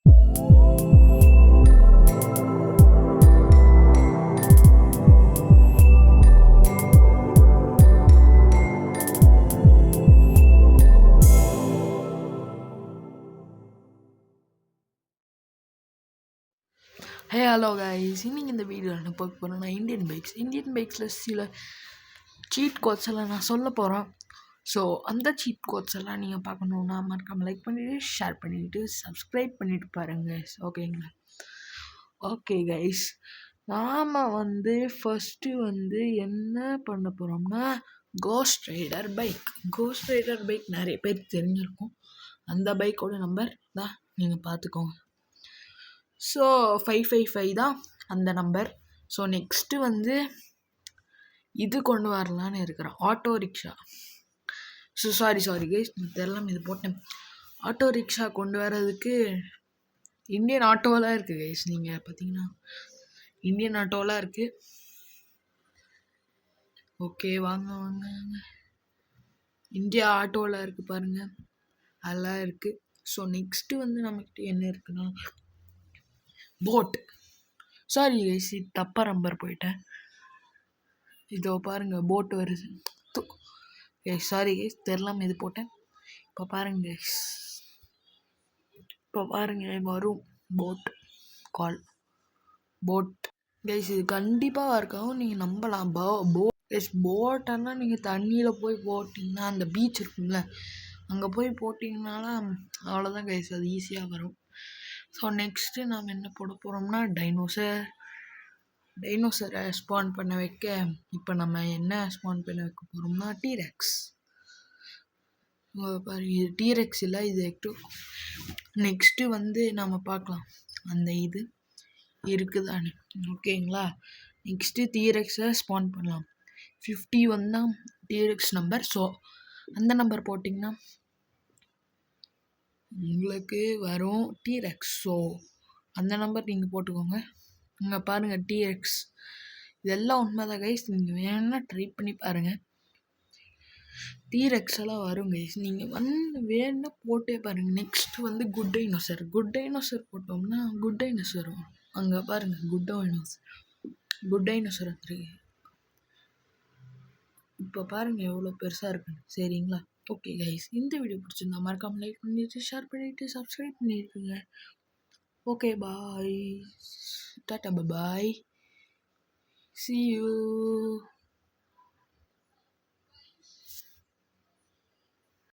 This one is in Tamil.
ஹே ஹலோ கைஸ், இன்னைக்கு இந்த வீடியோவில் என்ன பார்க்க போகிறோன்னா இந்தியன் பைக்ஸில் சில சீட் கோட்ஸ் எல்லாம் நான் சொல்ல போகிறேன். ஸோ அந்த சீட் கோட்ஸ் எல்லாம் நீங்கள் பார்க்கணுன்னா மறக்காமல் லைக் பண்ணிவிட்டு ஷேர் பண்ணிவிட்டு சப்ஸ்கிரைப் பண்ணிவிட்டு பாருங்கள். ஓகேங்களா? ஓகே கைஸ், நாம் ஃபஸ்ட்டு என்ன பண்ண போகிறோம்னா கோஸ்ட் ரைடர் பைக் நிறைய பேர் தெரிஞ்சிருக்கும். அந்த பைக்கோட நம்பர் தான் நீங்கள் பார்த்துக்கோங்க. ஸோ 555 தான் அந்த நம்பர். ஸோ நெக்ஸ்ட்டு இது கொண்டு வரலான்னு இருக்கிறேன், auto rickshaw. So sorry guys, தெரியாமல் இது போட்டேன். ஆட்டோ ரிக்ஷா கொண்டு வர்றதுக்கு இந்தியன் ஆட்டோவெலாம் இருக்குது கைஸ். நீங்கள் பார்த்தீங்கன்னா இந்தியன் ஆட்டோவெலாம் இருக்குது. ஓகே, வாங்க இந்தியா ஆட்டோவில் இருக்குது பாருங்கள், அதெல்லாம் இருக்குது. ஸோ நெக்ஸ்ட்டு நம்மக்கிட்ட என்ன இருக்குன்னா போட். சாரி கைஸ், தப்பாக நம்பர் போயிட்டேன். இதோ பாருங்கள், போட் வருது. சாரி கைஸ், தெரியாமல் இது போட்டேன். இப்போ பாருங்கள் வரும் போட் கைஸ். இது கண்டிப்பாக இருக்காவும் நீங்கள் நம்பலாம். போட்டெல்லாம் நீங்கள் தண்ணியில் போய் போட்டிங்கன்னா, அந்த பீச் இருக்குங்கள அங்கே போய் போட்டிங்கனாலும் அவ்வளோதான் கைஸ், அது ஈஸியாக வரும். ஸோ நெக்ஸ்ட்டு நாம் என்ன போட போகிறோம்னா டைனோசரை ஸ்பான் பண்ண வைக்க இப்போ நம்ம என்ன ஸ்பான் பண்ண வைக்க போகிறோம்னா டீரெக்ஸ். இது டீரெக்ஸ் இல்லை, இது நெக்ஸ்ட்டு நாம் பார்க்கலாம் அந்த இது இருக்குதான்னு. ஓகேங்களா? நெக்ஸ்ட்டு டீரெக்ஸை ஸ்பான் பண்ணலாம். 51 தான் டீரெக்ஸ் நம்பர். ஸோ அந்த நம்பர் போட்டிங்கன்னா உங்களுக்கு வரும் டீரெக்ஸ். ஸோ அந்த நம்பர் நீங்கள் போட்டுக்கோங்க. இங்கே பாருங்கள் டீரெக்ஸ். இதெல்லாம் உண்மைதான் கைஸ், நீங்கள் வேணும்னா ட்ரை பண்ணி பாருங்கள். டீரெக்ஸ் எல்லாம் வரும் கைஸ், நீங்கள் வேணும்னா போட்டே பாருங்கள். நெக்ஸ்ட்டு குட் டைனோசர் போட்டோம்னா குட் டைனோசர் வரும். அங்கே பாருங்கள் குட் டைனோசர் வந்துருக்கு. இப்போ பாருங்கள் எவ்வளோ பெருசாக இருக்குன்னு. சரிங்களா? ஓகே கைஸ், இந்த வீடியோ பிடிச்சிருந்தா மறக்காமல் லைக் பண்ணிவிட்டு ஷேர் பண்ணிவிட்டு சப்ஸ்கிரைப் பண்ணியிருக்குங்க. Okay bye, tata bye, see you.